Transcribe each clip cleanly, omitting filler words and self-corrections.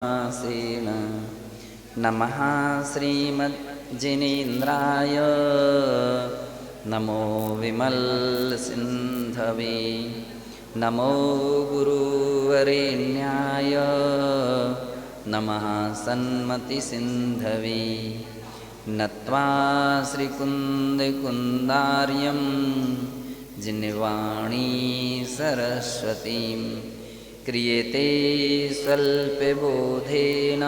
सेन नमः श्रीमज्जिनेन्द्राय नमो विमलसिन्धवे नमो गुरुवरेण्याय नमः सन्मतिसिन्धवे नत्वा श्रीकुन्दकुन्दार्यं जिन्वाणी सरस्वतीं क्रियते स्वल्पबोधेन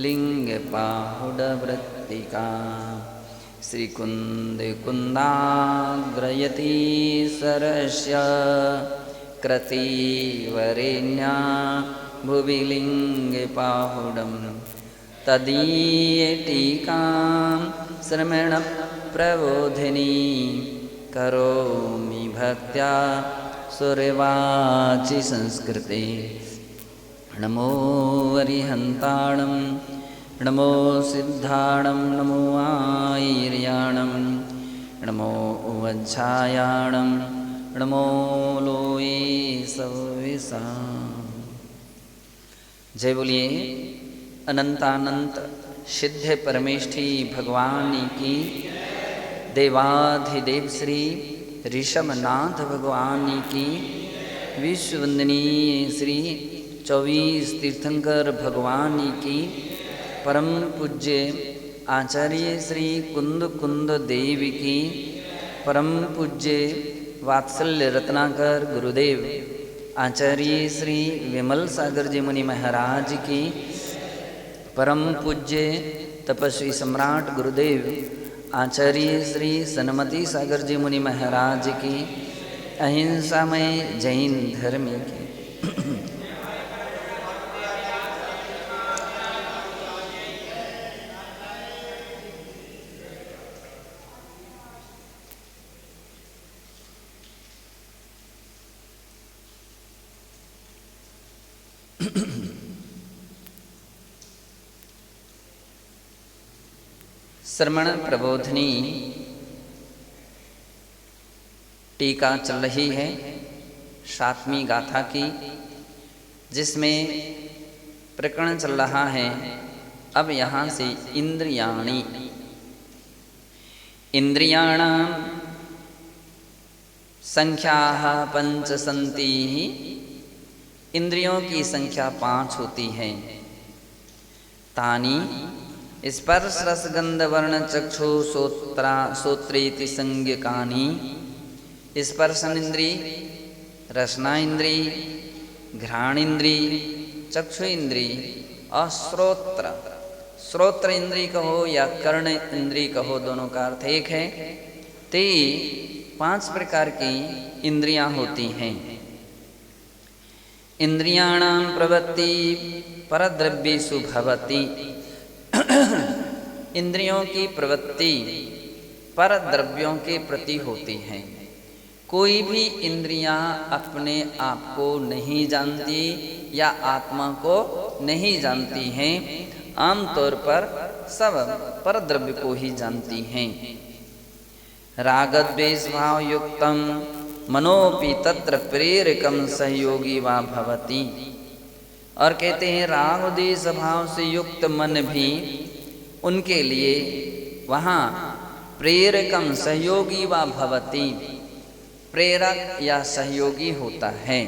लिङ्गपाहुडवृत्तिका श्रीकुन्दकुन्दाग्रयति सरस्य क्रतिवरेण्या भुवि लिङ्गपाहुडं तदीयटीकां श्रमणप्रबोधिनी करोमि भक्त्या सुरवाचि संस्कृते नमो अरिहन्ताणं नमो सिद्धाणं नमो आयर्याणं नमो वज्झायाणं नमो लोये सविसा। जय बोलिए अनंतानंत सिद्ध परमेष्ठी भगवान की, देवाधिदेव श्री ऋषभनाथ भगवान की, विश्ववंदनीय श्री 24 तीर्थंकर भगवान की, परम पूज्य आचार्य श्री कुंद कुंद देव की, परम पूज्य वात्सल्य रत्नाकर गुरुदेव आचार्य श्री विमल सागर जी मुनि महाराज की, परम पूज्य तपस्वी सम्राट गुरुदेव आचार्य श्री सन्मति सागर जी मुनि महाराज की, अहिंसामय जैन धर्म की, श्रमण प्रबोधिनी टीका चल रही है 7वीं गाथा की, जिसमें प्रकरण चल रहा है। अब यहाँ से इंद्रियाणि, इंद्रियाणां संख्याः 5 सन्ति, इंद्रियों की संख्या 5 होती है। तानि स्पर्श रसगंध वर्ण चक्षु श्रोत्रेति संज्ञकानि, स्पर्शन इंद्री, रसना इंद्री, घ्राण इंद्री, चक्षु इंद्री और श्रोत्र इंद्री कहो या कर्ण इंद्री कहो, दोनों का अर्थ एक है। ते 5 प्रकार की इंद्रियां होती हैं। इंद्रियाणां प्रवृत्ति परद्रव्येषु भवति, इंद्रियों की प्रवृत्ति पर द्रव्यों के प्रति होती है। कोई भी इंद्रियां अपने आप को नहीं जानती या आत्मा को नहीं जानती हैं, आमतौर पर सब पर द्रव्य को ही जानती हैं। रागद्वेष भाव युक्तम मनोपि तत्र प्रेरकम सहयोगी वा भवति, और कहते हैं राग द्वेष भाव से युक्त मन भी उनके लिए वहाँ प्रेरकम सहयोगी वा भवति, प्रेरक या सहयोगी होता है।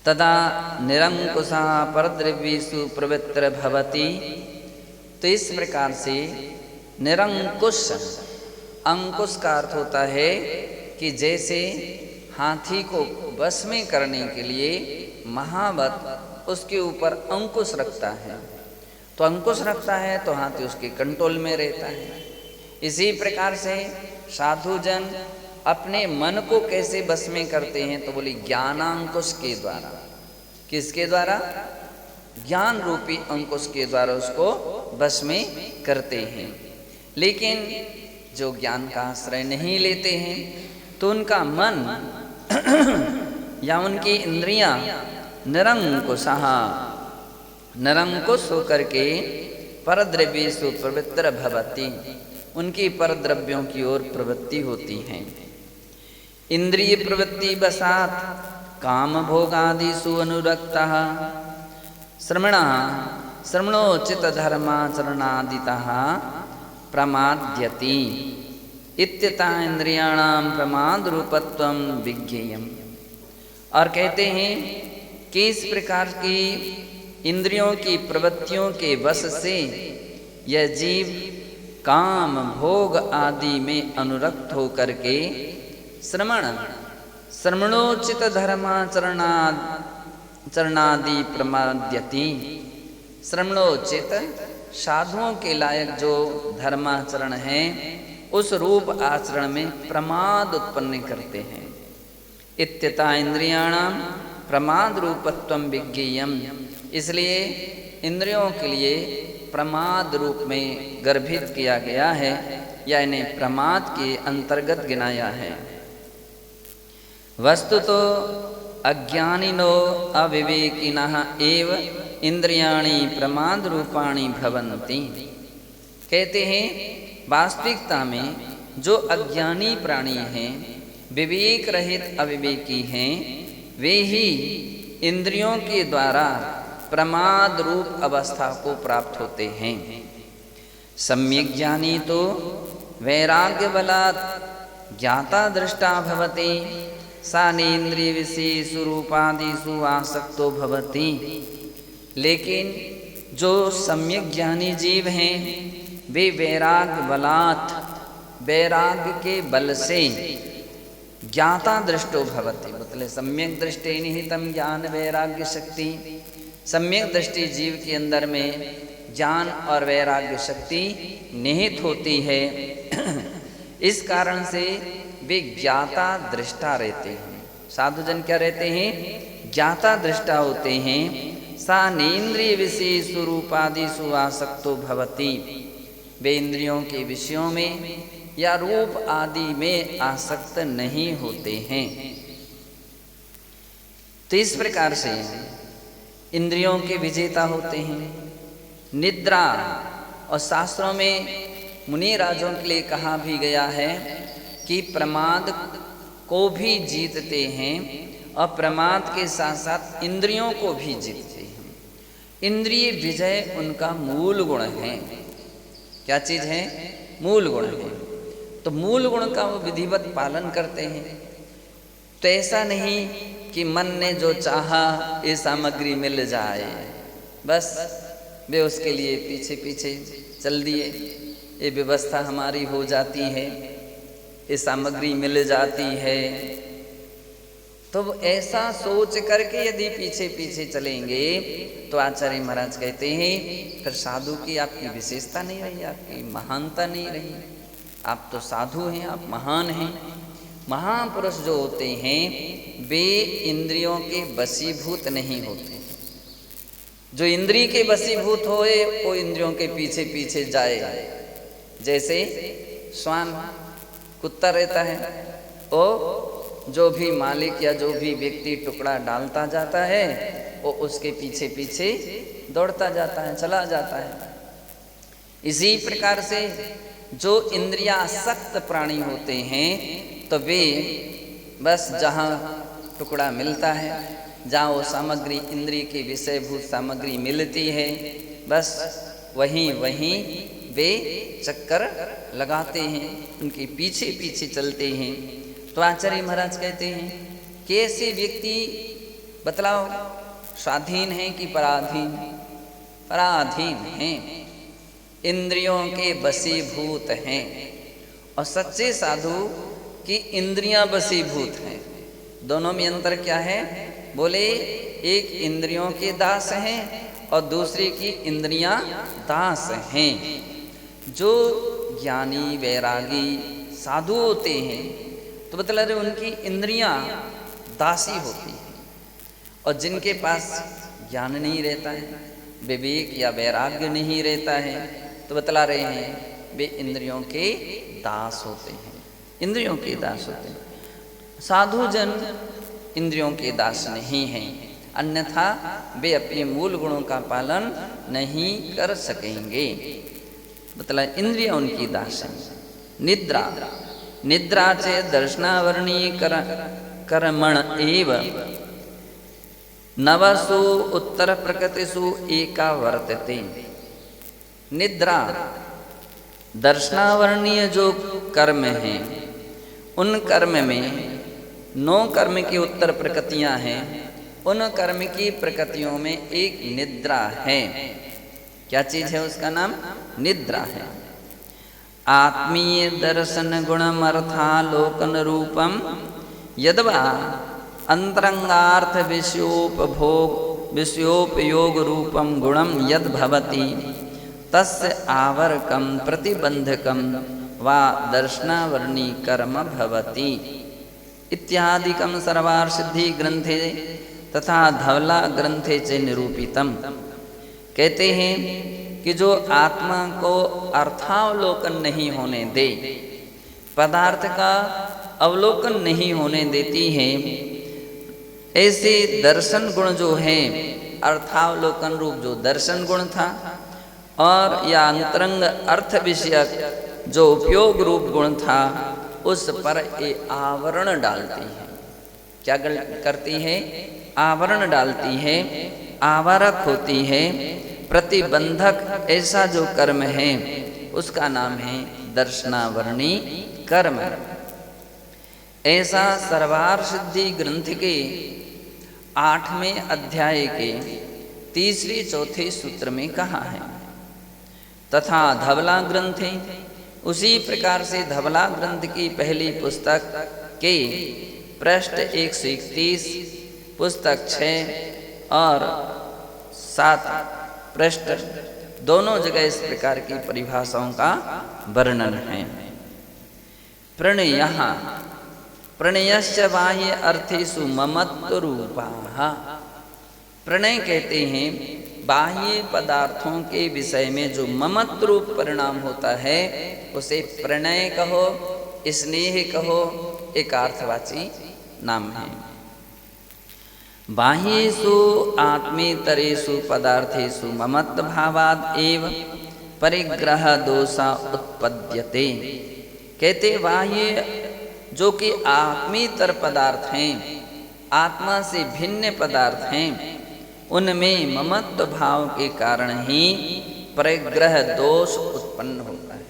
तदा निरंकुशा परद्रव्येषु प्रवृत्तिर भवति, तो इस प्रकार से निरंकुश, अंकुश का अर्थ होता है कि जैसे हाथी को बस में करने के लिए महावत उसके ऊपर अंकुश रखता है, तो अंकुश रखता है तो हाथी उसके कंट्रोल में रहता है। इसी प्रकार से साधु जन अपने मन को कैसे बस में करते हैं, तो बोली ज्ञानांकुश के द्वारा। किसके द्वारा? ज्ञान रूपी अंकुश के द्वारा उसको बस में करते हैं। लेकिन जो ज्ञान का आश्रय नहीं लेते हैं, तो उनका मन या उनकी इंद्रियां निरंकुश होकर के परद्रव्येषु प्रवृत्तिर भवति, उनकी परद्रव्यों की ओर प्रवृत्ति होती है। इंद्रिय प्रवृत्ति बसात काम भोगादिषु अनुरक्तः श्रमणः श्रमणोचित धर्माचरणादितः प्रमाद्यति इत्यतः इंद्रियाणां प्रमाद रूपत्वं विज्ञेयम्। और कहते हैं कि इस प्रकार की इंद्रियों की प्रवृत्तियों के वश से यह जीव काम भोग आदि में अनुरक्त होकर के श्रमणोचित धर्माचरणादि प्रमाद्यति। श्रमणोचित साधुओं के लायक जो धर्माचरण है उस रूप आचरण में प्रमाद उत्पन्न करते हैं। इत्यतः इंद्रियाणां प्रमाद रूपत्वं विज्ञेयम्। इसलिए इंद्रियों के लिए प्रमाद रूप में गर्भित किया गया है या इन्हें प्रमाद के अंतर्गत गिनाया है। वस्तुतो अज्ञानिनो अविवेकिनः एव इंद्रियाणि प्रमाद रूपाणि भवन्ति। कहते हैं वास्तविकता में जो अज्ञानी प्राणी हैं, विवेक रहित अविवेकी हैं, वे ही इंद्रियों के द्वारा प्रमाद रूप अवस्था को प्राप्त होते हैं। सम्यक ज्ञानी तो वैराग्य बलात् ज्ञाता दृष्टा भवति सा नेन्द्रिय विषयेषु रूपादिषु आसक्तो भवति। लेकिन जो सम्यक ज्ञानी जीव हैं वे वैराग्य बलात् वैराग्य के बल से ज्ञाता दृष्टो भवति। मतलब सम्यक दृष्टि निहितम ज्ञान वैराग्य शक्ति। सम्यक दृष्टि जीव के अंदर में ज्ञान और वैराग्य शक्ति निहित होती है। इस कारण से वे ज्ञाता दृष्टा रहते हैं। साधुजन क्या रहते हैं? ज्ञाता दृष्टा होते हैं। सा नेन्द्रिय विषय स्वरूपादिषु आसक्तो भवति। वे इंद्रियों के विषयों में या रूप आदि में आसक्त नहीं होते हैं। तो इस प्रकार से इंद्रियों के विजेता होते हैं। निद्रा और शास्त्रों में मुनि राजों के लिए कहा भी गया है कि प्रमाद को भी जीतते हैं और प्रमाद के साथ साथ इंद्रियों को भी जीतते हैं। इंद्रिय विजय उनका मूल गुण है। क्या चीज़ है? मूल गुण है। तो मूल गुण का वो विधिवत पालन करते हैं। तो ऐसा नहीं कि मन ने जो चाहा ये सामग्री मिल जाए, बस वे उसके लिए पीछे पीछे चल दिए, ये व्यवस्था हमारी हो जाती है, ये सामग्री मिल जाती है। तो ऐसा सोच करके यदि पीछे पीछे चलेंगे तो आचार्य महाराज कहते हैं फिर साधु की आपकी विशेषता नहीं रही, आपकी महानता नहीं रही। आप तो साधु हैं, आप महान हैं। महापुरुष जो होते हैं वे इंद्रियों के वशीभूत नहीं होते। जो इंद्रिय के वशीभूत होए वो इंद्रियों के पीछे पीछे जाए। जैसे श्वान कुत्ता रहता है, वो जो भी मालिक या जो भी व्यक्ति टुकड़ा डालता जाता है वो उसके पीछे पीछे दौड़ता जाता है, चला जाता है। इसी प्रकार से जो इंद्रियासक्त प्राणी होते हैं तो वे बस जहाँ टुकड़ा मिलता है, जहाँ वो सामग्री इंद्रिय की विषयभूत सामग्री मिलती है, बस वहीं वहीं वे चक्कर लगाते हैं, उनके पीछे पीछे चलते हैं। तो आचार्य महाराज कहते हैं कि ऐसे व्यक्ति बतलाओ स्वाधीन हैं कि पराधीन? पराधीन हैं, इंद्रियों के वशीभूत हैं। और सच्चे साधु की इंद्रियां वशीभूत हैं। दोनों में अंतर क्या है? बोले एक इंद्रियों के दास हैं और दूसरे की इंद्रियां दास हैं। जो ज्ञानी वैरागी साधु होते हैं तो मतलब उनकी इंद्रियां दासी होती हैं, और जिनके पास ज्ञान नहीं रहता है, विवेक या वैराग्य नहीं रहता है, तो बतला रहे हैं वे इंद्रियों के दास होते हैं। इंद्रियों के दास होते हैं। साधु जन इंद्रियों के दास नहीं हैं, अन्यथा वे अपने मूल गुणों का पालन नहीं कर सकेंगे। बतला इंद्रिय उनकी दास है। निद्रा निद्रा चे दर्शनावरणीय कर्मण एव नवसु उत्तर प्रकृतिषु एका वर्तते। निद्रा दर्शनावर्णीय जो कर्म हैं, उन कर्म में 9 कर्म की उत्तर प्रकृतियां हैं, उन कर्म की प्रकृतियों में एक निद्रा है। क्या चीज है? उसका नाम निद्रा है। आत्मीय दर्शन गुणमर्थालोकन रूपम यद्वा अंतरंगार्थ विषयोपयोग रूपम गुणम यद भवति तस्य आवर्कम प्रतिबंधकम वा दर्शनावर्णी कर्म भवति इत्यादिकम सर्वार्थ सिद्धि ग्रंथे तथा धवला ग्रंथे च निरूपितम। कहते हैं कि जो आत्मा को अर्थावलोकन नहीं होने दे, पदार्थ का अवलोकन नहीं होने देती है, ऐसे दर्शन गुण जो है, अर्थावलोकन रूप जो दर्शन गुण था और या अंतरंग अर्थ विषयक जो उपयोग रूप गुण था, उस पर ये आवरण डालती है। क्या करती है? आवरण डालती है, आवारक होती है, प्रतिबंधक ऐसा जो कर्म है उसका नाम है दर्शनावर्णी कर्म। ऐसा सर्वार्थ सिद्धि ग्रंथ के 8वें अध्याय के 3-4 सूत्र में कहा है। तथा धवला ग्रंथ है, उसी प्रकार से धवला ग्रंथ की पहली पुस्तक के पृष्ठ 131, पुस्तक 6 और 7 पृष्ठ दोनों जगह इस प्रकार की परिभाषाओं का वर्णन है। प्रणय प्रणयश्च बाह्य अर्थेषु ममत्व रूपाः। प्रणय कहते हैं बाह्य पदार्थों के विषय में जो ममत्व रूप परिणाम होता है उसे प्रणय कहो, स्नेह कहो, एक अर्थवाची नाम है। बाह्येषु आत्मेतरेषु पदार्थेषु ममत्व भावाद एव परिग्रह दोषा उत्पद्यते। कहते बाह्य जो कि आत्मेतर पदार्थ हैं, आत्मा से भिन्न पदार्थ हैं, उनमें ममत्व भाव के कारण ही परिग्रह दोष उत्पन्न होता है,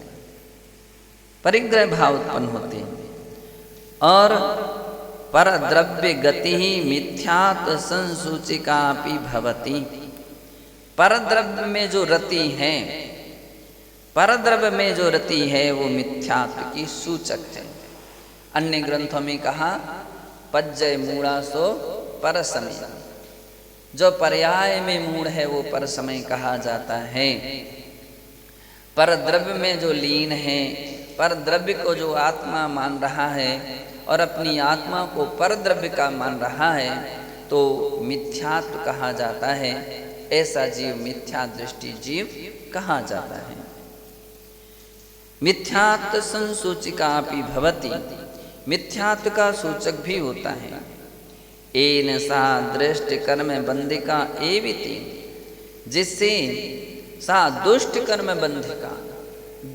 परिग्रह भाव उत्पन्न होते हैं। और परद्रव्य गति ही मिथ्यात्व संसूचिकापि भवति। परद्रव्य में जो रति है, परद्रव्य में जो रति है वो मिथ्यात्व की सूचक है। अन्य ग्रंथों में कहा पज्जय मूढ़ासो परसमय, जो पर्याय में मूढ़ है वो परसमय कहा जाता है। परद्रव्य में जो लीन है, परद्रव्य को जो आत्मा मान रहा है और अपनी आत्मा को परद्रव्य का मान रहा है तो मिथ्यात्व कहा जाता है। ऐसा जीव मिथ्या दृष्टि जीव कहा जाता है। मिथ्यात्व संसूचिकापि भवति, मिथ्यात्व का सूचक भी होता है। एन सा दृष्ट कर्म बंधिका एविति, जिससे सा दुष्ट कर्म बंधिका,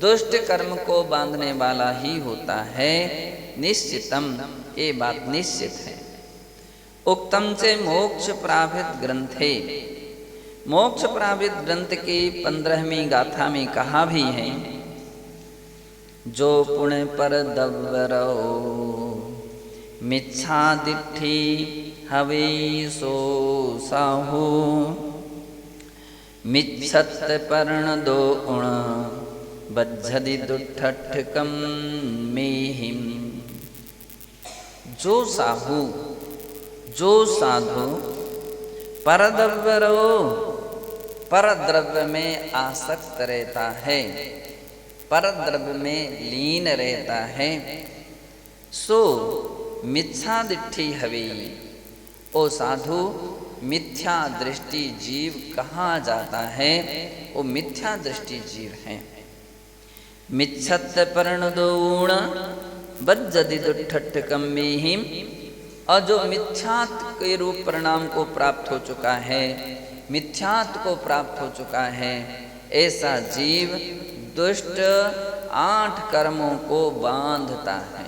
दुष्ट कर्म को बांधने वाला ही होता है। निश्चितम, ये बात निश्चित है। उक्तम से मोक्ष प्राभित ग्रंथे, मोक्ष प्राभित ग्रंथ के 15वीं गाथा में कहा भी है जो पुण्य पर दव्वरो मिच्छा दिट्ठी हवे सो साहू मिच्छत पर्ण दो उण बज्झदि दुठठकम मेहिम। जो साहू, जो साधु परद्रव्यो, परद्रव्य में आसक्त रहता है, परद्रव्य में लीन रहता है, सो मिथ्या दिट्ठी हवे, ओ साधु मिथ्या दृष्टि जीव कहा जाता है, वो मिथ्या दृष्टि जीव है। मिच्छत पर्णदोण बज्जदि दुठठकम मेहिम, और जो मिथ्यात्व के रूप परिणाम को प्राप्त हो चुका है, मिथ्यात्व को प्राप्त हो चुका है, ऐसा जीव दुष्ट 8 कर्मों को बांधता है,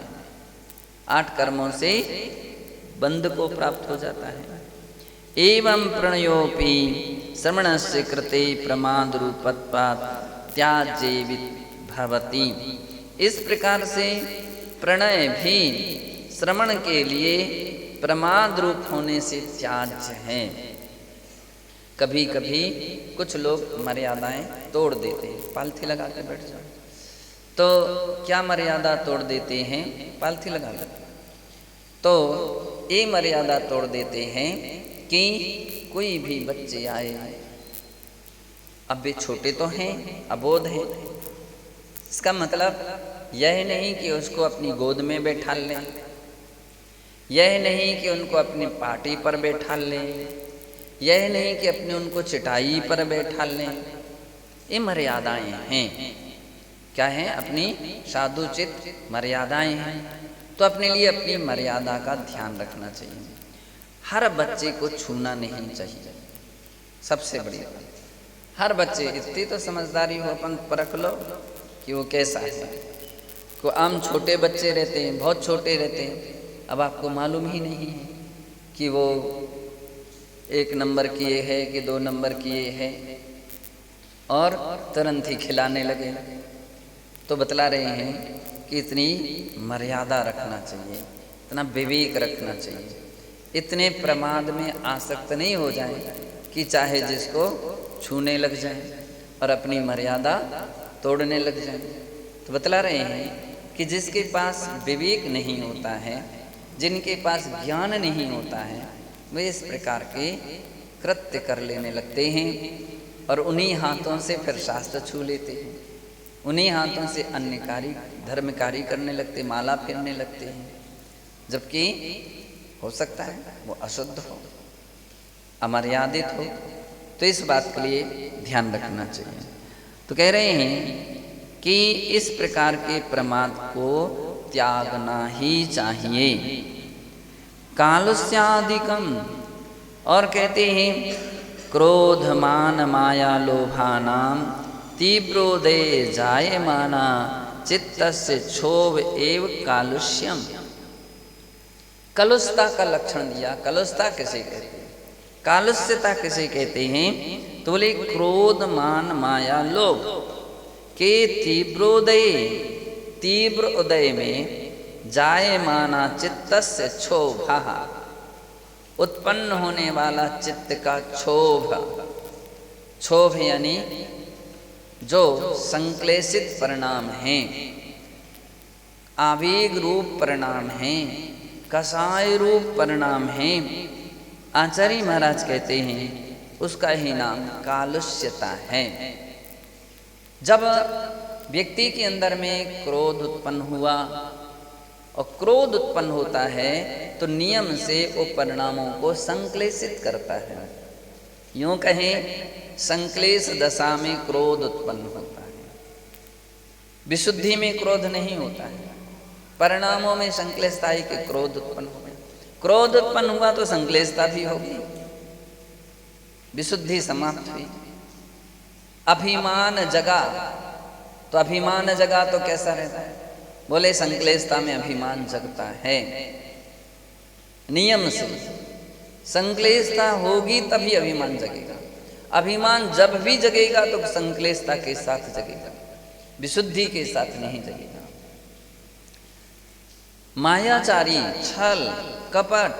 8 कर्मों से बंध को प्राप्त हो जाता है। एवं प्रणयोपि श्रवणस्य कृते प्रमादरूपत्वात् त्याज्येवित भवति। इस प्रकार से प्रणय भी श्रवण के लिए प्रमाद रूप होने से त्याज्य है। कभी कभी कुछ लोग मर्यादाएं तोड़ देते हैं, पालथी लगा के बैठ जाओ, तो क्या मर्यादा तोड़ देते हैं? पालथी लगा लो। तो ये मर्यादा तोड़ देते हैं कि कोई भी बच्चे आए, अब वे छोटे तो हैं, अबोध हैं, इसका मतलब यह नहीं कि उसको अपनी गोद में बैठा लें, यह नहीं कि उनको अपनी पार्टी पर बैठा लें, यह नहीं कि अपने उनको चटाई पर बैठा लें। ये मर्यादाएं हैं। क्या हैं? अपनी साधुचित मर्यादाएं हैं। तो अपने लिए अपनी मर्यादा का ध्यान रखना चाहिए। हर बच्चे को छूना नहीं चाहिए, सबसे बड़ी बात। हर बच्चे, इतनी तो समझदारी हो अपन परख लो कि वो कैसा है। को आम छोटे बच्चे रहते हैं, बहुत छोटे रहते हैं, अब आपको मालूम ही नहीं है कि वो 1 नंबर किए है कि 2 नंबर किए है, और तुरंत ही खिलाने लगे। तो बतला रहे हैं कि इतनी मर्यादा रखना चाहिए, इतना विवेक रखना चाहिए, इतने प्रमाद में आसक्त नहीं हो जाए कि चाहे जिसको छूने लग जाए और अपनी मर्यादा तोड़ने लग जाए। तो बतला रहे हैं कि जिसके पास विवेक नहीं होता है, जिनके पास ज्ञान नहीं होता है, वे इस प्रकार के कृत्य कर लेने लगते हैं और उन्हीं हाथों से फिर शास्त्र छू लेते हैं, उन्हीं हाथों से अन्य कार्य धर्म कार्य करने लगते, माला फेरने लगते हैं, जबकि हो सकता है वो अशुद्ध हो, अमर्यादित हो। तो इस बात के लिए ध्यान रखना चाहिए। तो कह रहे हैं कि इस प्रकार के प्रमाद को त्यागना ही चाहिए। कालस्यादिकम, और कहते हैं क्रोध मान माया लोभानाम तीव्रोदय जायमाना चित्तस्य क्षोभ एव कालुष्यम। कलुषता का लक्षण दिया। कलुषता किसे कहते हैं? कालुष्यता किसे कहते हैं? तो बोले क्रोध मान माया लोभ के तीव्रोदय, तीव्र उदय में जायमाना चित्तस्य क्षोभा, उत्पन्न होने वाला चित्त का क्षोभ। क्षोभ यानी जो संक्लेशित परिणाम हैं, आवेग रूप परिणाम हैं, कसाय रूप परिणाम हैं, आचार्य महाराज कहते हैं उसका ही नाम कालुष्यता है। जब व्यक्ति के अंदर में क्रोध उत्पन्न हुआ, और क्रोध उत्पन्न होता है तो नियम से वो परिणामों को संक्लेशित करता है। यूं कहें संक्लेश दशा में क्रोध उत्पन्न होता है, विशुद्धि में क्रोध नहीं होता है। परिणामों में संक्लेशता है कि क्रोध उत्पन्न हो गया। क्रोध उत्पन्न हुआ तो संक्लेशता भी होगी, विशुद्धि समाप्त हुई। अभिमान जगा, तो अभिमान जगा तो कैसा रहता है? बोले संक्लेशता में अभिमान जगता है। नियम से संक्लेशता होगी तभी अभिमान जगेगा। अभिमान जब भी जगेगा तो संक्लेशता के साथ जगेगा, विशुद्धि के साथ नहीं जगेगा। मायाचारी, छल, कपट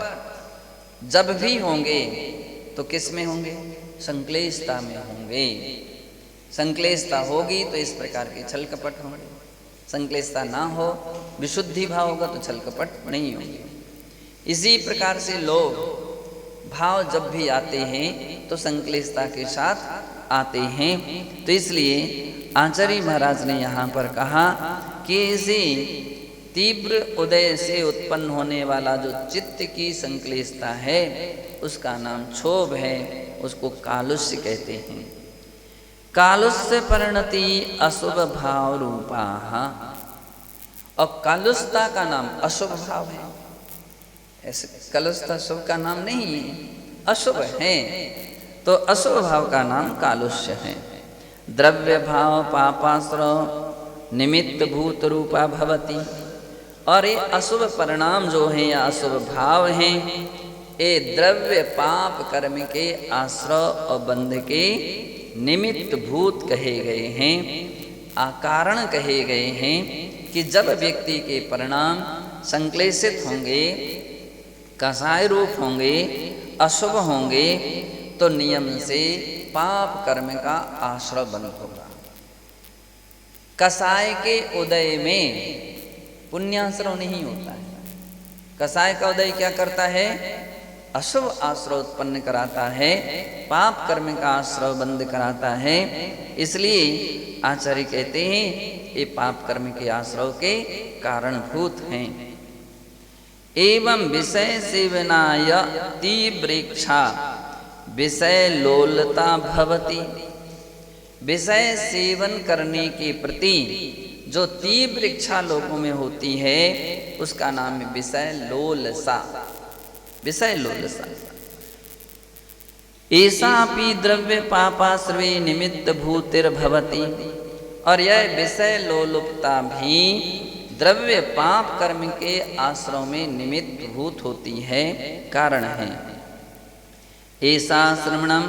जब भी होंगे तो किस में होंगे? संक्लेशता में होंगे। संक्लेशता होगी तो इस प्रकार के छल कपट होंगे। संक्लेशता ना हो, विशुद्धि भाव होगा तो छल कपट नहीं होंगे। इसी प्रकार से लोग भाव जब भी आते हैं तो संक्लेशता के साथ आते हैं। तो इसलिए आचार्य महाराज ने यहाँ पर कहा कि इसी तीव्र उदय से उत्पन्न होने वाला जो चित्त की संक्लेशता है उसका नाम क्षोभ है, उसको कालुष्य कहते हैं। कालुष्य परिणति अशुभ भाव रूपा, और कालुष्यता का नाम अशुभ भाव है। ऐसे कलुषता शुभ का नाम नहीं है, अशुभ है। तो अशुभ भाव का नाम कालुष्य है। द्रव्य भाव पापाश्रय निमित्त भूत रूपा भवति, और ये अशुभ परिणाम जो है या अशुभ भाव हैं ये द्रव्य पाप कर्म के आश्रय और बंध के निमित्त भूत कहे गए हैं, अकारण कहे गए हैं कि जब व्यक्ति के परिणाम संक्लेशित होंगे, कसाय रूप होंगे, अशुभ होंगे, तो नियम से पाप कर्म का आश्रय बंद होगा। कसाय के उदय में पुण्याश्रय नहीं होता है। कसाय का उदय क्या करता है? अशुभ आश्रय उत्पन्न कराता है, पाप कर्म का आश्रय बंद कराता है। इसलिए आचार्य कहते हैं ये पाप कर्म के आश्रय के कारणभूत हैं। एवं विषय सेवनाय तीव्रेच्छा विषय लोलता भवति। विषय सेवन करने के प्रति जो तीव्र इच्छा लोगों में होती है उसका नाम है विषय लोलसा। विषय लोलसा ऐसापि द्रव्य पापाश्रवे निमित्त भूतिर्भवति। और यह विषय लोलुपता भी द्रव्य पाप कर्म के आश्रय में निमित्त भूत होती है, कारण है। ऐसा श्रवणम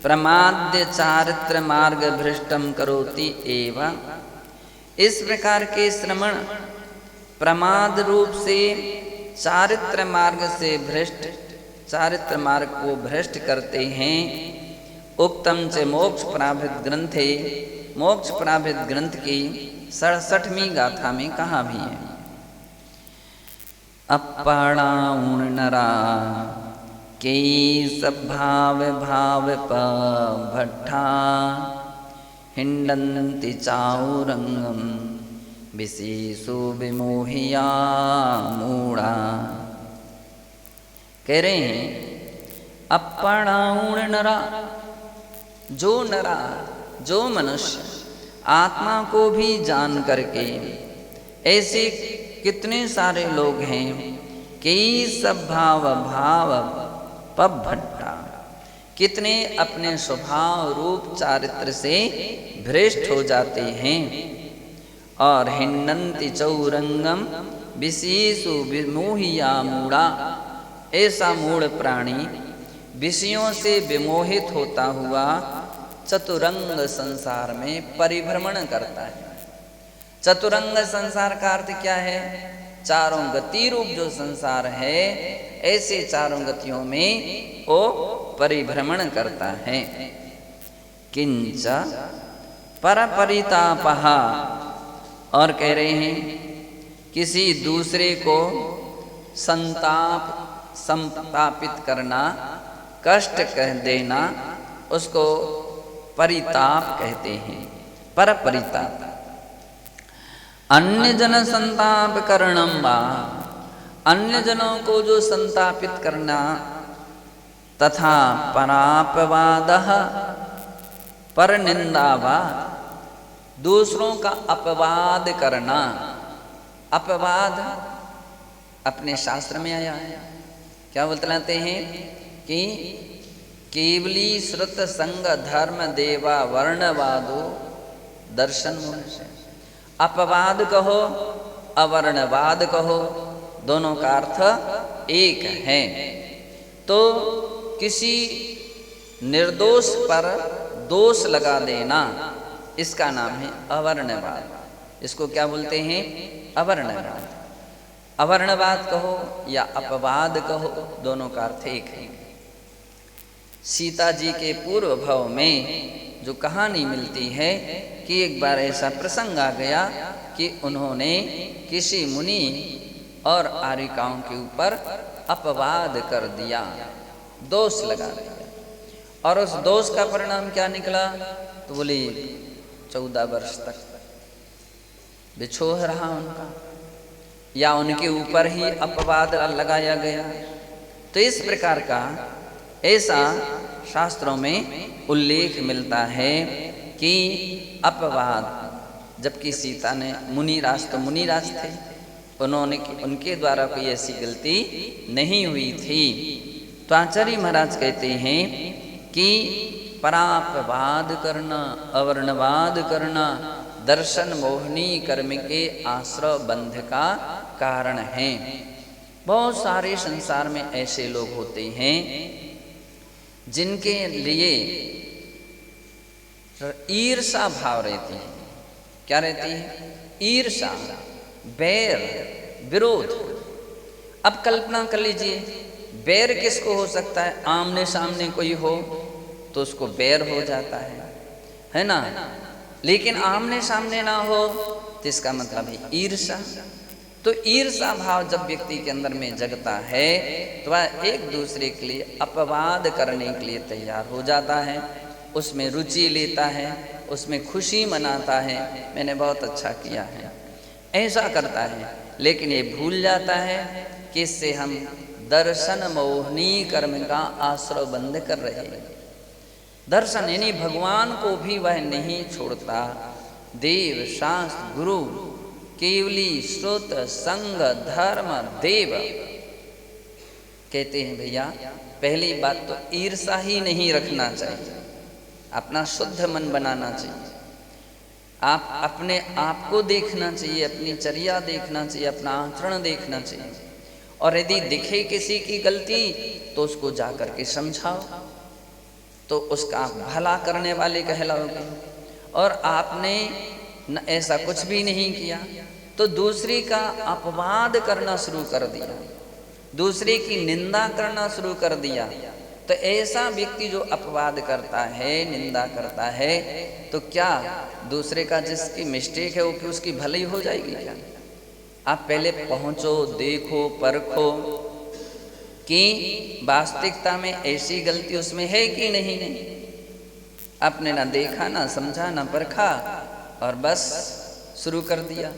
प्रमाद्य चारित्र मार्ग भ्रष्टम करोति एवं। इस प्रकार के श्रवण प्रमाद रूप से चारित्र मार्ग से भ्रष्ट, चारित्र मार्ग को भ्रष्ट करते हैं। उक्तम च मोक्ष प्राभित ग्रंथे, मोक्ष प्राभित ग्रंथ की 67वीं गाथा में कहा भी है। अपाणाउण नरा के सभाव भाव भट्ठा हिंडन्ति चाउरंगम विशेषो विमोहिया मूढ़ा। कह रहे हैं अपाणाउण नरा, जो नरा, जो मनुष्य आत्मा को भी जान करके, ऐसे कितने सारे लोग हैं कि स्वभाव भाव पभट्टा, कितने अपने स्वभाव रूप चारित्र से भ्रष्ट हो जाते हैं। और हिन्नन्ति चौरंगम विशेषु विमोहिया मूढ़ा, ऐसा मूढ़ प्राणी विषयों से विमोहित होता हुआ चतुरंग संसार में परिभ्रमण करता है। चतुरंग संसार का अर्थ क्या है? चारों गति रूप जो संसार है, ऐसे चारों गतियों में वो परिभ्रमण करता है। किंच परपरितापहा, और कह रहे हैं किसी दूसरे को संतापित करना, कष्ट कह देना, उसको परिताप कहते हैं। पर परिताप अन्य जन संताप करणम वा, अन्य जनों को जो संतापित करना, तथा परापवाद पर निंदा वा, दूसरों का अपवाद करना। अपवाद अपने शास्त्र में आया है, क्या बतलाते हैं कि केवली श्रुत संग धर्म देवा वर्णवादो दर्शन मनुष्य। अपवाद कहो अवर्णवाद कहो, दोनों का अर्थ एक है। तो किसी निर्दोष पर दोष लगा देना, इसका नाम है अवर्णवाद। इसको क्या बोलते हैं? अवर्णवाद। अवर्णवाद कहो या अपवाद कहो, दोनों का अर्थ एक है। सीता जी के पूर्व भव में जो कहानी मिलती है कि एक बार ऐसा प्रसंग आ गया कि उन्होंने किसी मुनि और आर्यिकाओं के ऊपर अपवाद कर दिया, दोष लगा दिया। और उस दोष का परिणाम क्या निकला? तो बोले 14 वर्ष तक बिछोह रहा उनका, या उनके ऊपर ही अपवाद लगाया गया। तो इस प्रकार का ऐसा शास्त्रों में उल्लेख मिलता है कि अपवाद, जबकि सीता ने मुनिराज, तो मुनिराज थे, उन्होंने उनके द्वारा कोई ऐसी गलती नहीं हुई थी। तो आचार्य महाराज कहते हैं कि परापवाद करना, अवर्णवाद करना दर्शन मोहनी कर्म के आश्रय बंध का कारण है। बहुत सारे संसार में ऐसे लोग होते हैं जिनके लिए ईर्षा भाव रहती है। क्या रहती है? ईर्षा, बैर, विरोध। अब कल्पना कर लीजिए, बैर किसको हो सकता है? आमने सामने कोई हो तो उसको बैर हो जाता है ना। लेकिन आमने सामने ना हो तो इसका मतलब है ईर्षा। तो ईर्षा भाव जब व्यक्ति के अंदर में जगता है तो वह एक दूसरे के लिए अपवाद करने के लिए तैयार हो जाता है, उसमें रुचि लेता है, उसमें खुशी मनाता है, मैंने बहुत अच्छा किया है, ऐसा करता है। लेकिन ये भूल जाता है कि इससे हम दर्शन मोहनी कर्म का आश्रय बंद कर रहे हैं। दर्शन यानी भगवान को भी वह नहीं छोड़ता। देव, शास्त्र, गुरु, केवली, श्रुत, संग, धर्म, देव। कहते हैं भैया पहली बात तो ईर्षा ही नहीं रखना चाहिए, अपना शुद्ध मन बनाना चाहिए। आप अपने आप को देखना चाहिए, अपनी चर्या देखना चाहिए, अपना आचरण देखना चाहिए। और यदि दिखे किसी की गलती तो उसको जाकर के समझाओ, तो उसका आप भला करने वाले कहलाओगे। और आपने न ऐसा कुछ भी नहीं किया तो दूसरे का अपवाद करना शुरू कर दिया, दूसरे की निंदा करना शुरू कर दिया, तो ऐसा व्यक्ति जो अपवाद करता है, निंदा करता है, तो क्या दूसरे का जिसकी मिस्टेक है वो कि उसकी भलाई हो जाएगी क्या? आप पहले पहुंचो, देखो, परखो कि वास्तविकता में ऐसी गलती उसमें है कि नहीं। आपने ना देखा, ना समझा, ना परखा और बस शुरू कर दिया।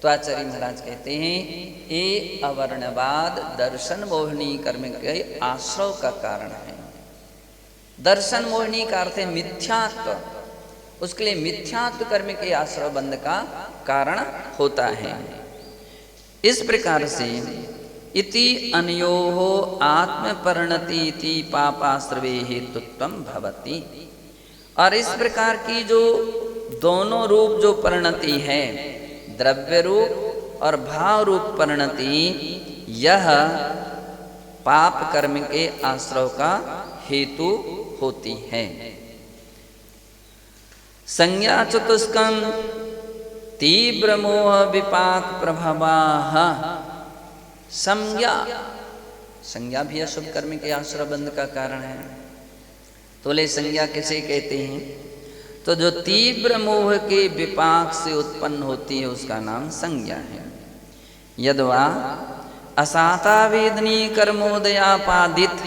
तो आचार्य महाराज कहते हैं ये अवर्णवाद दर्शन मोहिनी कर्म के आश्रय का कारण है। दर्शन मोहिनी का अर्थ है मिथ्यात्व, उसके लिए मिथ्यात्व कर्म के आश्रय बंध का कारण होता है। इस प्रकार से इति अनयोः आत्म परिणति पापाश्रवे हेतुत्वं भवति। और इस प्रकार की जो दोनों रूप जो परिणति है, द्रव्य रूप और भाव रूप परिणति, यह पाप कर्म के आश्रय का हेतु होती है। संज्ञा चतुष्कम तीव्र मोह विपाक प्रभावाः। संज्ञा, संज्ञा भी अशुभ कर्म के आश्रय बंध का कारण है। तो ले संज्ञा किसे कहते हैं? तो जो तीव्र मोह के विपाक से उत्पन्न होती है उसका नाम संज्ञा है। यद्वा असाता वेदनी कर्मोदयापादित,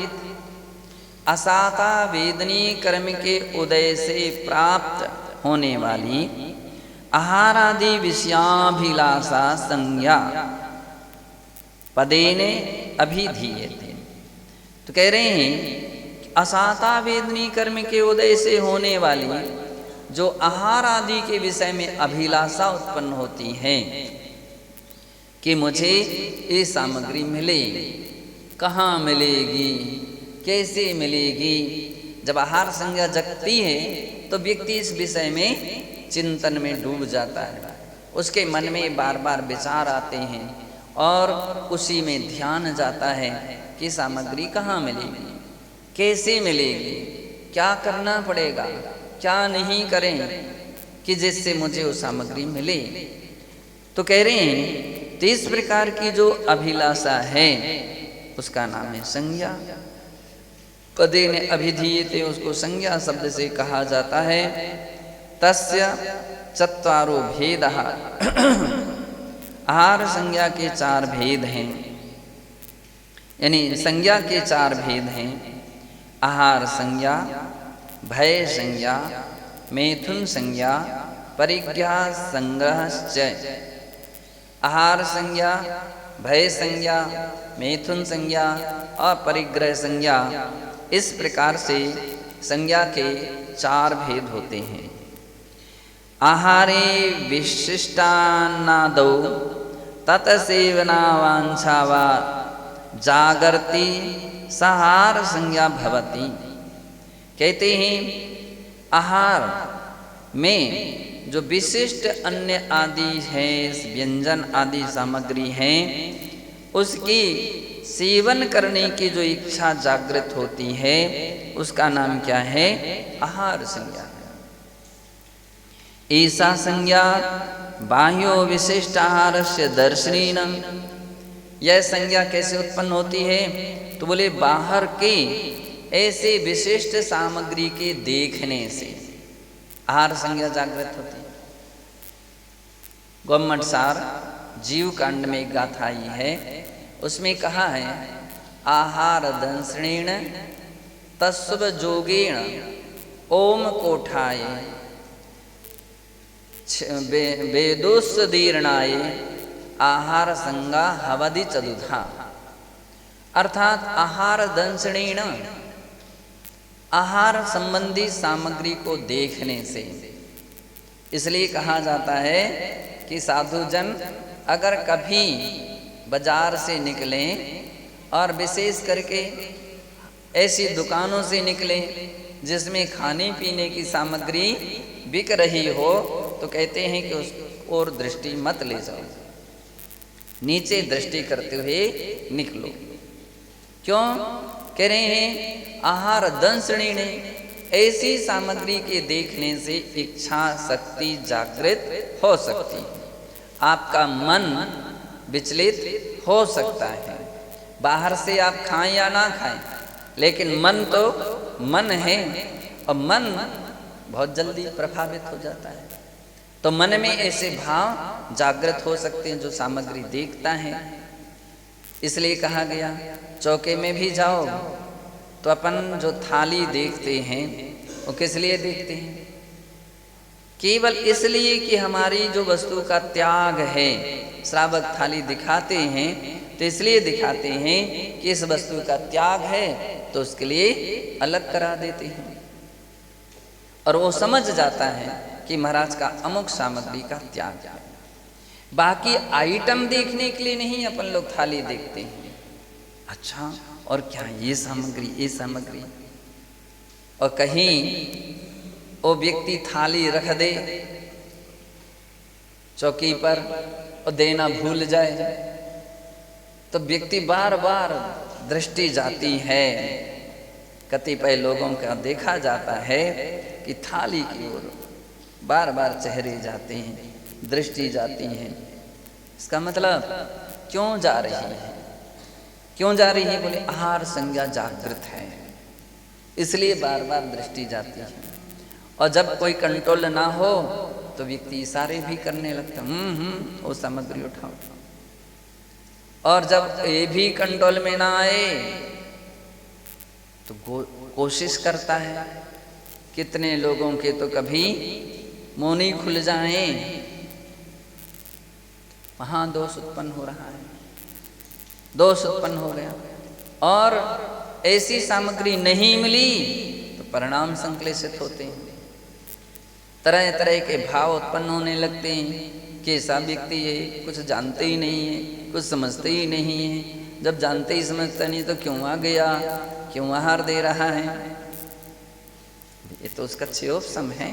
असाता वेदनी कर्म के उदय से प्राप्त होने वाली आहारादि विषयाभिलाषा संज्ञा पदेने अभिधीयते। तो कह रहे हैं असाता वेदनी कर्म के उदय से होने वाली जो आहार आदि के विषय में अभिलाषा उत्पन्न होती है कि मुझे ये सामग्री मिले, कहाँ मिलेगी, कैसे मिलेगी। जब आहार संज्ञा जगती है तो व्यक्ति इस विषय में चिंतन में डूब जाता है, उसके मन में बार बार विचार आते हैं और उसी में ध्यान जाता है कि सामग्री कहाँ मिलेगी, कैसे मिलेगी, क्या करना पड़ेगा, क्या नहीं करें कि जिससे मुझे वो सामग्री मिले। तो कह रहे हैं तो इस प्रकार की जो अभिलाषा है उसका नाम है संज्ञा। पदे ने अभिधीयते, उसको संज्ञा शब्द से कहा जाता है। तस्य चत्वारो भेदः, आहार संज्ञा के चार भेद हैं, यानी संज्ञा के चार भेद हैं। आहार संज्ञा, भय संज्ञा, मैथुन संज्ञा, परिग्रह संग्रहश्च। आहार संज्ञा, भय संज्ञा, मैथुन संज्ञा और परिग्रह संज्ञा, इस प्रकार से संज्ञा के चार भेद होते हैं। आहारे विशिष्टान्नादौ तत्सेवना वांछा वा जागर्ति सहार संज्ञा भवति। कहते हैं आहार में जो विशिष्ट अन्य आदि है, व्यंजन आदि सामग्री हैं, उसकी सेवन करने की जो इच्छा जागृत होती है उसका नाम क्या है? आहार संज्ञा। ऐसा संज्ञा बाह्यो विशिष्ट आहार से दर्शनीन। यह संज्ञा कैसे उत्पन्न होती है? तो बोले बाहर के ऐसे विशिष्ट सामग्री के देखने से आहार संज्ञा जागृत होती है। गोम्मट सार जीव कांड में एक गाथा आई है, उसमें कहा है आहार दंसणेन तस्व जोगेण ओम कोठाय वेदोस्दीर्णाय आहार संगा हवदि चतुधा। अर्थात आहार दंसणेन, आहार संबंधी सामग्री को देखने से। इसलिए कहा जाता है कि साधुजन अगर कभी बाजार से निकलें और विशेष करके ऐसी दुकानों से निकलें जिसमें खाने पीने की सामग्री बिक रही हो, तो कहते हैं कि उस ओर दृष्टि मत ले जाओ, नीचे दृष्टि करते हुए निकलो। क्यों? कह रहे हैं आहार दंसणी ने ऐसी सामग्री के देखने से इच्छा शक्ति जागृत हो सकती है, आपका मन विचलित हो सकता है। बाहर से आप खाएं या ना खाएं, लेकिन मन तो मन है और मन बहुत जल्दी प्रभावित हो जाता है। तो मन में ऐसे भाव जागृत हो सकते हैं जो सामग्री देखता है। इसलिए कहा गया चौके में भी जाओ तो अपन जो थाली देखते हैं वो किस लिए देखते हैं? केवल इसलिए कि हमारी जो वस्तु का त्याग है। श्रावक थाली दिखाते हैं तो इसलिए दिखाते हैं कि इस वस्तु का त्याग है, तो उसके लिए अलग करा देते हैं। और वो समझ जाता है कि महाराज का अमुक सामग्री का त्याग है। बाकी आइटम देखने के लिए नहीं अपन लोग थाली देखते हैं। अच्छा, और क्या ये सामग्री, ये सामग्री। और कहीं वो व्यक्ति थाली रख दे चौकी पर और देना भूल जाए, तो व्यक्ति बार बार दृष्टि जाती है। कतिपय लोगों का देखा जाता है कि थाली की ओर बार बार चेहरे जाते हैं, दृष्टि जाती है। इसका मतलब क्यों जा रही है? क्यों जा रही है? बोले आहार संज्ञा जागृत है, इसलिए बार बार दृष्टि जाती है। और जब कोई कंट्रोल ना हो तो व्यक्ति इशारे भी करने लगता, वो सामग्री उठाओ। और जब ये भी कंट्रोल में ना आए तो कोशिश करता है। कितने लोगों के तो कभी मुंह नहीं खुल जाए, वहां दोष उत्पन्न हो रहा है, दोष उत्पन्न हो गया। और ऐसी सामग्री नहीं मिली तो परिणाम संक्लेशित होते हैं। तरह तरह के भाव उत्पन्न होने लगते हैं कि ऐसा व्यक्ति है कुछ जानते ही नहीं है, कुछ समझते ही नहीं है। जब जानते ही समझता नहीं तो क्यों आ गया, क्यों आहार दे रहा है? ये तो उसका क्षयोपशम है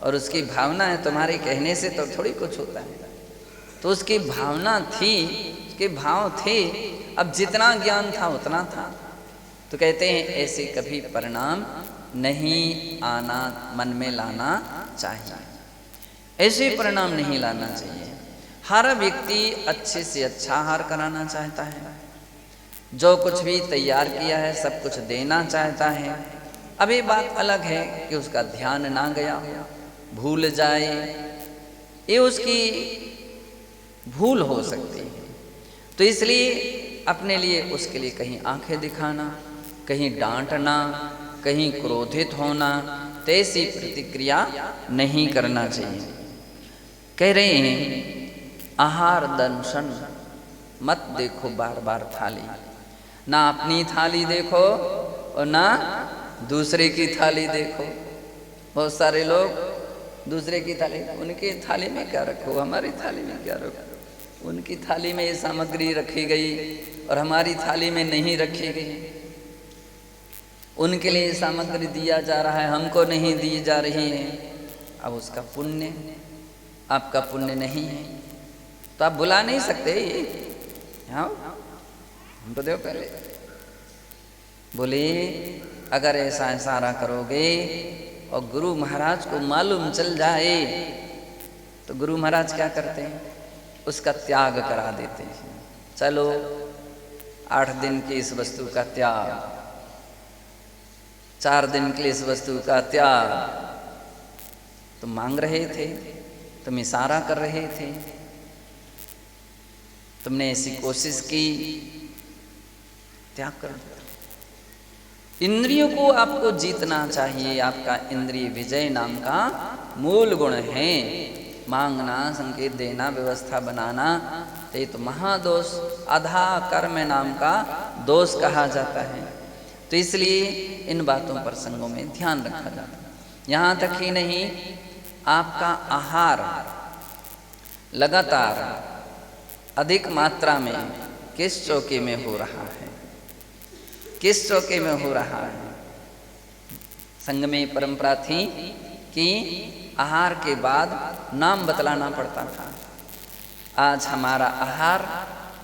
और उसकी भावना है। तुम्हारे कहने से तो थोड़ी कुछ होता है। तो उसकी भावना थी, उसके भाव थे। अब जितना ज्ञान था उतना था। तो कहते हैं ऐसे कभी परिणाम नहीं आना, मन में लाना चाहिए। ऐसे परिणाम नहीं लाना चाहिए। हर व्यक्ति अच्छे से अच्छा आहार कराना चाहता है, जो कुछ भी तैयार किया है सब कुछ देना चाहता है। अब ये बात अलग है कि उसका ध्यान ना गया हो, भूल जाए, ये उसकी भूल हो सकती है। तो इसलिए अपने लिए उसके लिए कहीं आंखें दिखाना, कहीं डांटना, कहीं क्रोधित होना, तैसी प्रतिक्रिया नहीं करना चाहिए। कह रहे हैं आहार दंशन मत देखो बार बार थाली, ना अपनी थाली देखो और ना दूसरे की थाली देखो। बहुत सारे लोग दूसरे की थाली, उनकी थाली में क्या रखो, हमारी थाली में क्या रखो। उनकी थाली में ये सामग्री रखी गई और हमारी थाली में नहीं रखी गई। उनके लिए सामग्री दिया जा रहा है, हमको नहीं दी जा रही है। अब उसका पुण्य आपका पुण्य नहीं है, तो आप बुला नहीं सकते। हाँ हम तो देखो पहले बोले अगर ऐसा इशारा करोगे और गुरु महाराज को मालूम चल जाए तो गुरु महाराज क्या करते हैं, उसका त्याग करा देते हैं। चलो 8 दिन की इस वस्तु का त्याग, 4 दिन के लिए इस वस्तु का त्याग। तुम मांग रहे थे, तुम इशारा कर रहे थे, तुमने ऐसी कोशिश की, त्याग कर दिया। इंद्रियों को आपको जीतना चाहिए। आपका इंद्रिय विजय नाम का मूल गुण है। मांगना, संकेत देना, व्यवस्था बनाना, ये तो महादोष, आधा कर्म नाम का दोष कहा जाता है। तो इसलिए इन बातों प्रसंगों में ध्यान रखा जाता है। यहाँ तक ही नहीं, आपका आहार लगातार अधिक मात्रा में किस चौके में हो रहा है, किस चौके में हो रहा है। संघ में परंपरा थी कि आहार के बाद नाम बतलाना पड़ता था। आज हमारा आहार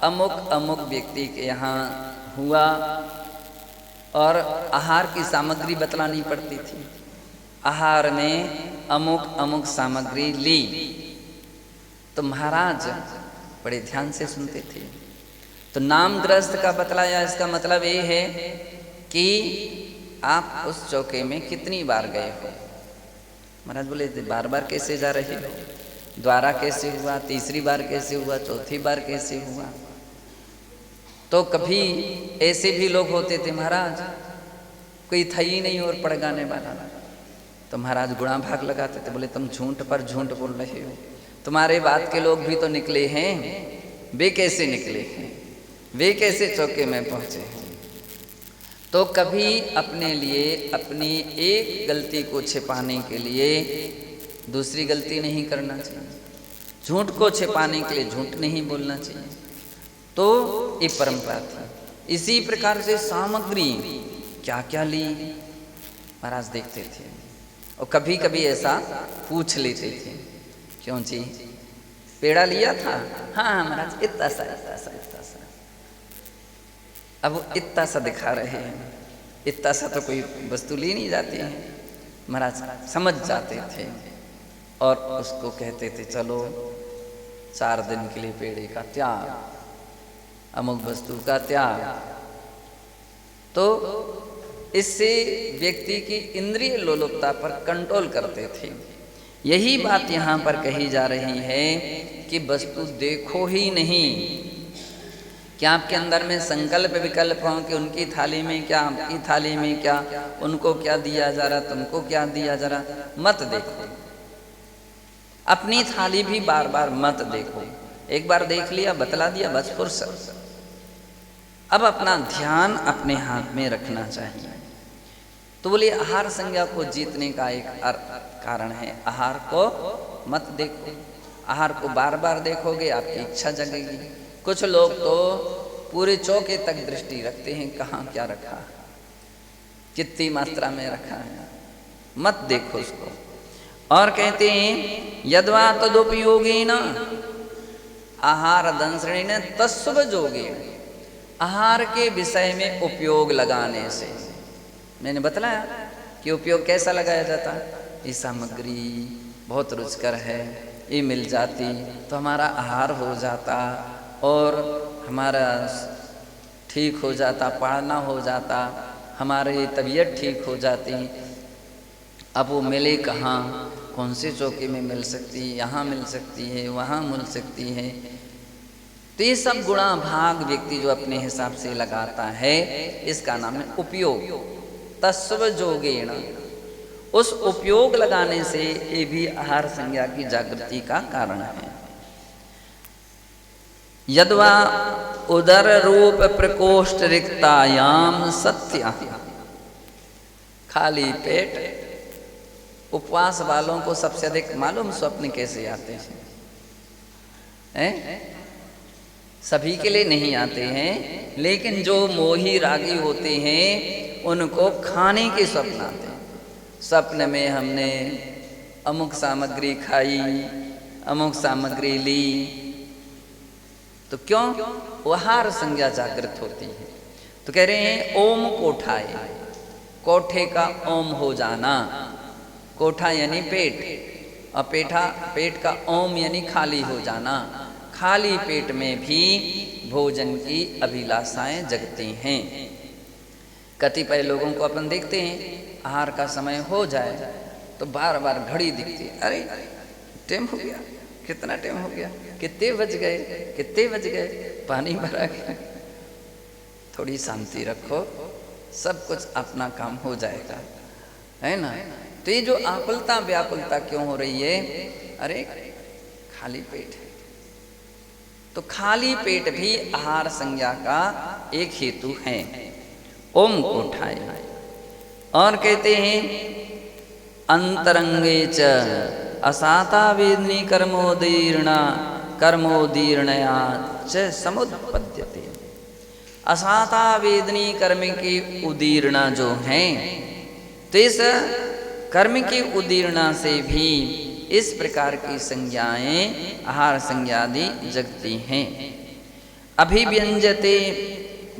अमुक अमुक व्यक्ति के यहाँ हुआ और आहार की सामग्री बतलानी पड़ती थी। आहार में अमुक अमुक सामग्री ली तो महाराज बड़े ध्यान से सुनते थे। तो नाम गृहस्थ का बतलाया, इसका मतलब ये है कि आप उस चौके में कितनी बार गए हो। महाराज बोले बार बार कैसे जा रहे हो, द्वारा कैसे हुआ, तीसरी बार कैसे हुआ, चौथी बार कैसे हुआ। तो कभी ऐसे भी लोग होते थे, महाराज कोई था ही नहीं और पड़ गाने वाला, तो महाराज गुणा भाग लगाते थे। बोले तुम झूठ पर झूठ बोल रहे हो, तुम्हारे बात के लोग भी तो निकले हैं, वे कैसे निकले हैं, वे कैसे चौके में पहुंचे हैं। तो कभी अपने लिए अपनी एक गलती को छिपाने के लिए दूसरी गलती नहीं करना चाहिए, झूठ को छिपाने के लिए झूठ नहीं बोलना चाहिए। तो ये परंपरा थी। इसी प्रकार से सामग्री क्या क्या ली महाराज देखते थे, और कभी कभी ऐसा पूछ लेते थे, क्यों जी पेड़ा लिया था, हाँ महाराज इतना सा इतना सा इतना सा। अब इतना सा दिखा रहे हैं, इतना सा तो कोई वस्तु ली नहीं जाती है। महाराज समझ जाते थे और उसको कहते थे चलो 4 दिन के लिए पेड़े का त्याग, अमुक वस्तु का त्याग। तो इससे व्यक्ति की इंद्रिय लोलुपता पर कंट्रोल करते थे। यही बात यहाँ पर कही जा रही है कि वस्तु देखो ही नहीं, कि आपके अंदर में संकल्प विकल्प हों कि उनकी थाली में क्या, आपकी थाली में क्या, उनको क्या दिया जा रहा, तुमको क्या दिया जा रहा, मत देखो। अपनी थाली भी बार बार मत देखो। एक बार देख लिया, बतला दिया, बस फुर्सत। अब अपना ध्यान अपने हाथ में रखना चाहिए। तो बोलिए आहार संज्ञा को जीतने का एक कारण है, आहार को मत देखो। आहार को बार बार देखोगे आपकी इच्छा जगेगी। कुछ लोग तो पूरे चौके तक दृष्टि रखते हैं, कहाँ क्या रखा है, कितनी मात्रा में रखा है, मत देखो उसको। और कहते हैं यद्वा तदुपयोगेन आहार दंसणेन तस्व जोगेन, आहार के विषय में उपयोग लगाने से। मैंने बतलाया कि उपयोग कैसा लगाया जाता है। ये सामग्री बहुत रुचिकर है, ये मिल जाती तो हमारा आहार हो जाता और हमारा ठीक हो जाता, पढ़ना हो जाता, हमारी तबीयत ठीक हो जाती। अब वो मिले कहाँ, कौन से चौके में मिल सकती है, यहाँ मिल सकती है, वहाँ मिल सकती है। तो ये सब गुणा भाग व्यक्ति जो अपने हिसाब से लगाता है, इसका नाम है उपयोग। तस्व जोगेण, उस उपयोग लगाने से ये भी आहार संज्ञा की जागृति का कारण है। यद्वा उदर रूप प्रकोष्ठ रिक्तायाम सत्या, खाली पेट। उपवास वालों को सबसे अधिक मालूम स्वप्न कैसे आते हैं? सभी के लिए नहीं आते हैं, लेकिन जो मोही रागी होते हैं उनको खाने के स्वप्न आते हैं। स्वप्न में हमने अमुक सामग्री खाई, अमुक सामग्री ली, तो क्यों? वहार संज्ञा जागृत होती है। तो कह रहे हैं ओम कोठाए, कोठे का ओम हो जाना। कोठा यानी पेट, और पेट का ओम यानी खाली हो जाना। खाली पेट में भी भोजन की अभिलाषाएं जगती हैं। कतिपय लोगों को अपन देखते हैं, आहार का समय हो जाए तो बार बार घड़ी दिखती है, अरे टाइम हो गया, कितना टाइम हो गया, कितने बज गए, कितने बज गए, पानी भरा गया। थोड़ी शांति रखो, सब कुछ अपना काम हो जाएगा, है ना। तो ये जो आकुलता व्याकुलता क्यों हो रही है? अरे खाली पेट है। तो खाली पेट भी आहार संज्ञा का एक हेतु है। ओम कोठाए। और कहते हैं अंतरंगे च असाता वेदनी कर्मोदीर्णया च समुत्पद्यते। असाता वेदनी कर्म की उदीर्णा जो है, तो इस कर्म की उदीर्णा से भी इस प्रकार की संज्ञाएं आहार संज्ञादि जगती हैं। अभिव्यंजते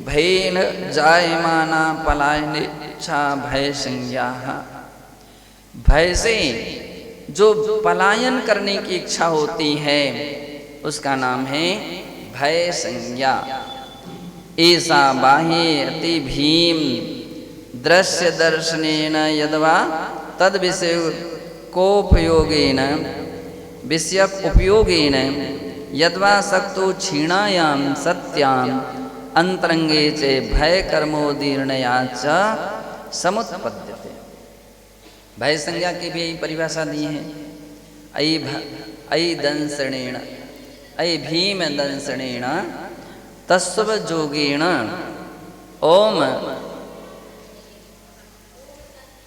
भयेन जायमाना पलायनेच्छा भय संज्ञा। भय से जो पलायन करने की इच्छा होती है उसका नाम है भय संज्ञा। ऐसा बाह्य अति भीम दृश्य दर्शनेन यद्वा तद विषय कोपयोगेन विषय उपयोगेन यद्वा सक्तो क्षीणायाम सत्याम अंतरंगे च भय कर्मोदीर्णया च समुत्पद्यते। भय संज्ञा की भी यही परिभाषा दी है। अयि दंसणेन, अयि भीम दंसणेन तस्व जोगेण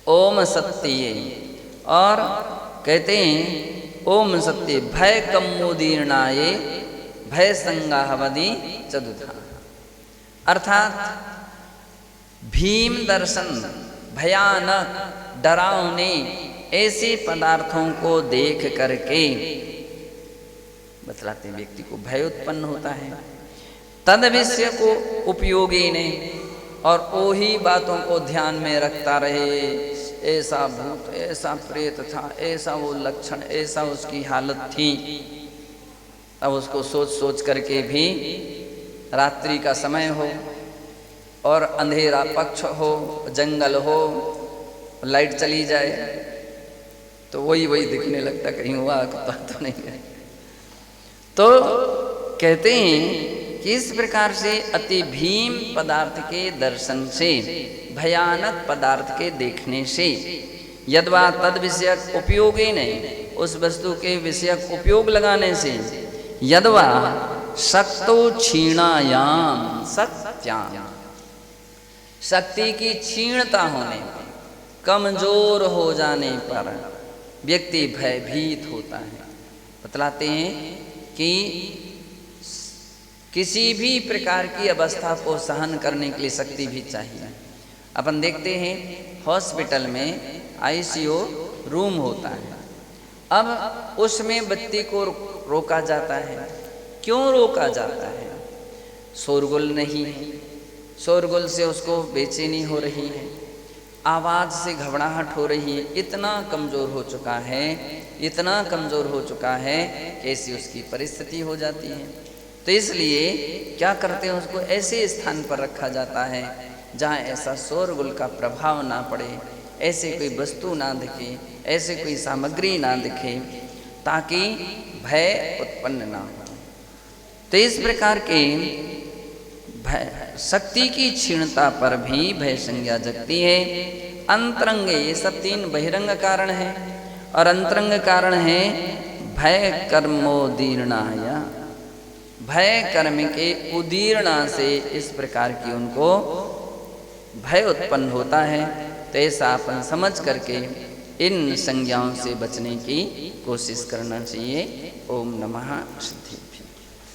ओम सत्ये। और कहते हैं ओम सत्य भय कम्मोदीर्णाये भय संगाहवदि चतुथा। अर्थात भीम दर्शन, भयानक डरावने ऐसे पदार्थों को देख करके बतलाते व्यक्ति को भय उत्पन्न होता है। तद विषय को उपयोगी ने, और वही बातों को ध्यान में रखता रहे, ऐसा भूत, ऐसा प्रेत था, ऐसा वो लक्षण, ऐसा उसकी हालत थी। अब उसको सोच सोच करके भी रात्रि का समय हो और अंधेरा पक्ष हो, जंगल हो, लाइट चली जाए तो वही दिखने लगता, कहीं हुआ कुत्ता तो नहीं है। तो कहते हैं कि इस प्रकार से अति भीम पदार्थ के दर्शन से, भयानक पदार्थ के देखने से, यद्वा तद विषयक उपयोगी नहीं, उस वस्तु के विषयक उपयोग लगाने से, यद्वा शक्तो क्षीणायाम सत्याम, शक्ति की क्षीणता होने पर, कमजोर हो जाने पर व्यक्ति भयभीत होता है। बतलाते हैं कि किसी भी प्रकार की अवस्था को सहन करने के लिए शक्ति भी चाहिए। अपन देखते हैं हॉस्पिटल में आईसीयू रूम होता है, अब उसमें बत्ती को रोका जाता है। क्यों रोका जाता है? शोरगुल नहीं है, शोरगुल से उसको बेचैनी हो रही है, आवाज़ से घबराहट हो रही है, इतना कमज़ोर हो चुका है, इतना कमज़ोर हो चुका है कि ऐसी उसकी परिस्थिति हो जाती है। तो इसलिए क्या करते हैं, उसको ऐसे स्थान पर रखा जाता है जहाँ ऐसा शोरगुल का प्रभाव ना पड़े, ऐसे कोई वस्तु ना दिखे, ऐसे कोई सामग्री ना दिखे, ताकि भय उत्पन्न ना हो। तो इस प्रकार के शक्ति की क्षीणता पर भी भय संज्ञा जगती है। अंतरंग, ये सब तीन बहिरंग कारण है, और अंतरंग कारण है भय कर्मोदीर्णाय, भय कर्म के उदीर्णा से इस प्रकार की उनको भय उत्पन्न होता है। तो ऐसा अपन समझ करके इन संज्ञाओं से बचने की कोशिश करना चाहिए। ओम नमः सिद्धि।